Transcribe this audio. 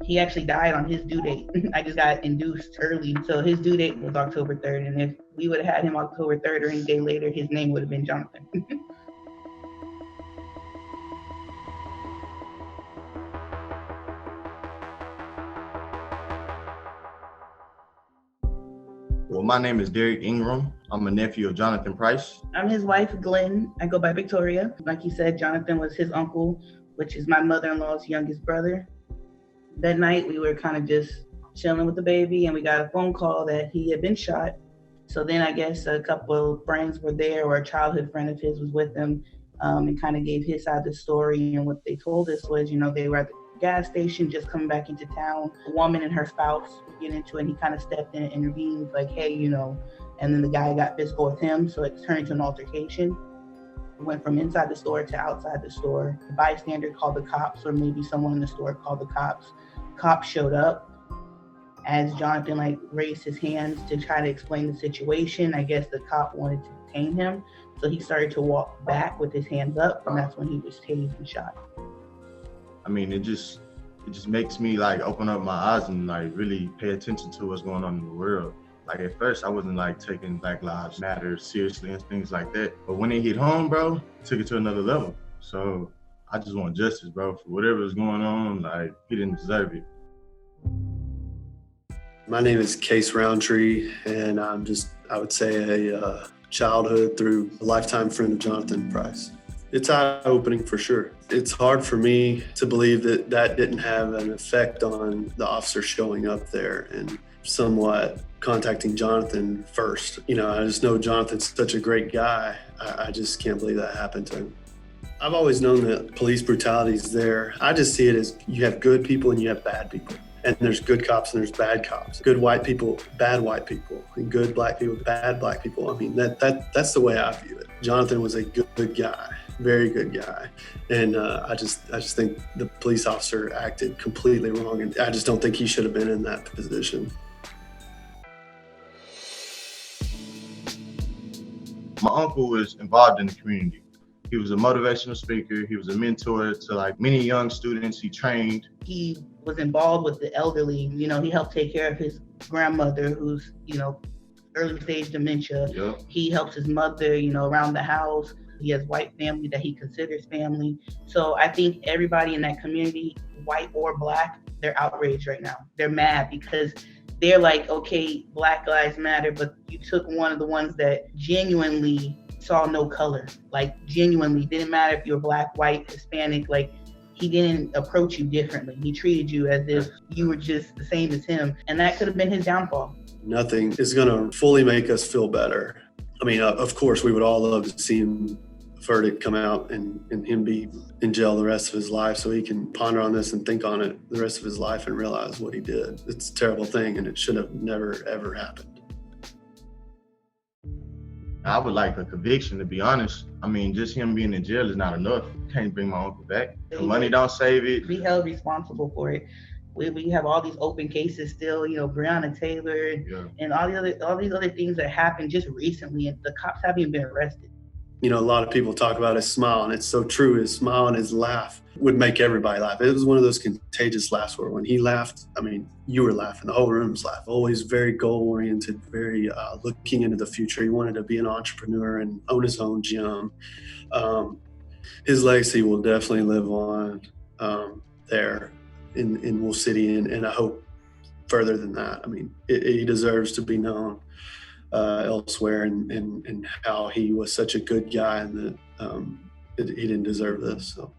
He actually died on his due date. I just got induced early. So his due date was October 3rd. And if we would have had him October 3rd or any day later, his name would have been Jonathan. Well, my name is Derek Ingram. I'm a nephew of Jonathan Price. I'm his wife, Glenn. I go by Victoria. Like you said, Jonathan was his uncle, which is my mother-in-law's youngest brother. That night, we were kind of just chilling with the baby, and we got a phone call that he had been shot. So then I guess a couple of friends were there, or a childhood friend of his was with him, and kind of gave his side of the story. And what they told us was, they were at the gas station just coming back into town. A woman and her spouse would get into it, and he kind of stepped in and intervened, like, hey, and then the guy got physical with him, so it turned into an altercation. It went from inside the store to outside the store. The bystander called the cops, or maybe someone in the store called the cops. Cops showed up. As Jonathan raised his hands to try to explain the situation, I guess the cop wanted to detain him, so he started to walk back with his hands up, and that's when he was tased and shot. I mean, it just makes me open up my eyes and really pay attention to what's going on in the world. At first, I wasn't taking Black Lives Matter seriously and things like that. But when it hit home, bro, it took it to another level. So I just want justice, bro, for whatever is going on. He didn't deserve it. My name is Case Roundtree, and I'm I would say a childhood through a lifetime friend of Jonathan Price. It's eye-opening for sure. It's hard for me to believe that didn't have an effect on the officer showing up there and somewhat contacting Jonathan first. I just know Jonathan's such a great guy. I just can't believe that happened to him. I've always known that police brutality is there. I just see it as you have good people and you have bad people. And there's good cops and there's bad cops. Good white people, bad white people, and good black people, bad black people. I mean, that's the way I view it. Jonathan was a good guy, very good guy. And I just think the police officer acted completely wrong. And I just don't think he should have been in that position. My uncle was involved in the community. He was a motivational speaker. He was a mentor to many young students. He trained. He was involved with the elderly. He helped take care of his grandmother who's, early stage dementia. Yep. He helps his mother, around the house. He has white family that he considers family. So I think everybody in that community, white or black, they're outraged right now. They're mad because they're like, okay, Black Lives Matter, but you took one of the ones that genuinely saw no color. Genuinely didn't matter if you were black, white, Hispanic. He didn't approach you differently. He treated you as if you were just the same as him. And that could have been his downfall. Nothing is going to fully make us feel better. I mean, of course, we would all love to see him verdict come out and him be in jail the rest of his life so he can ponder on this and think on it the rest of his life and realize what he did. It's a terrible thing and it should have never, ever happened. I would like a conviction, to be honest. I mean, just him being in jail is not enough. Can't bring my uncle back. The money don't save it. Be held responsible for it. We have all these open cases still, Breonna Taylor and all these other things that happened just recently, and the cops haven't even been arrested. A lot of people talk about his smile, and it's so true. His smile and his laugh would make everybody laugh. It was one of those contagious laughs where when he laughed, I mean, you were laughing, the whole room was laughing. Always very goal-oriented, very looking into the future. He wanted to be an entrepreneur and own his own gym. His legacy will definitely live on there in Wolfe City, and I hope further than that. I mean, he deserves to be known elsewhere and how he was such a good guy and that he didn't deserve this. So.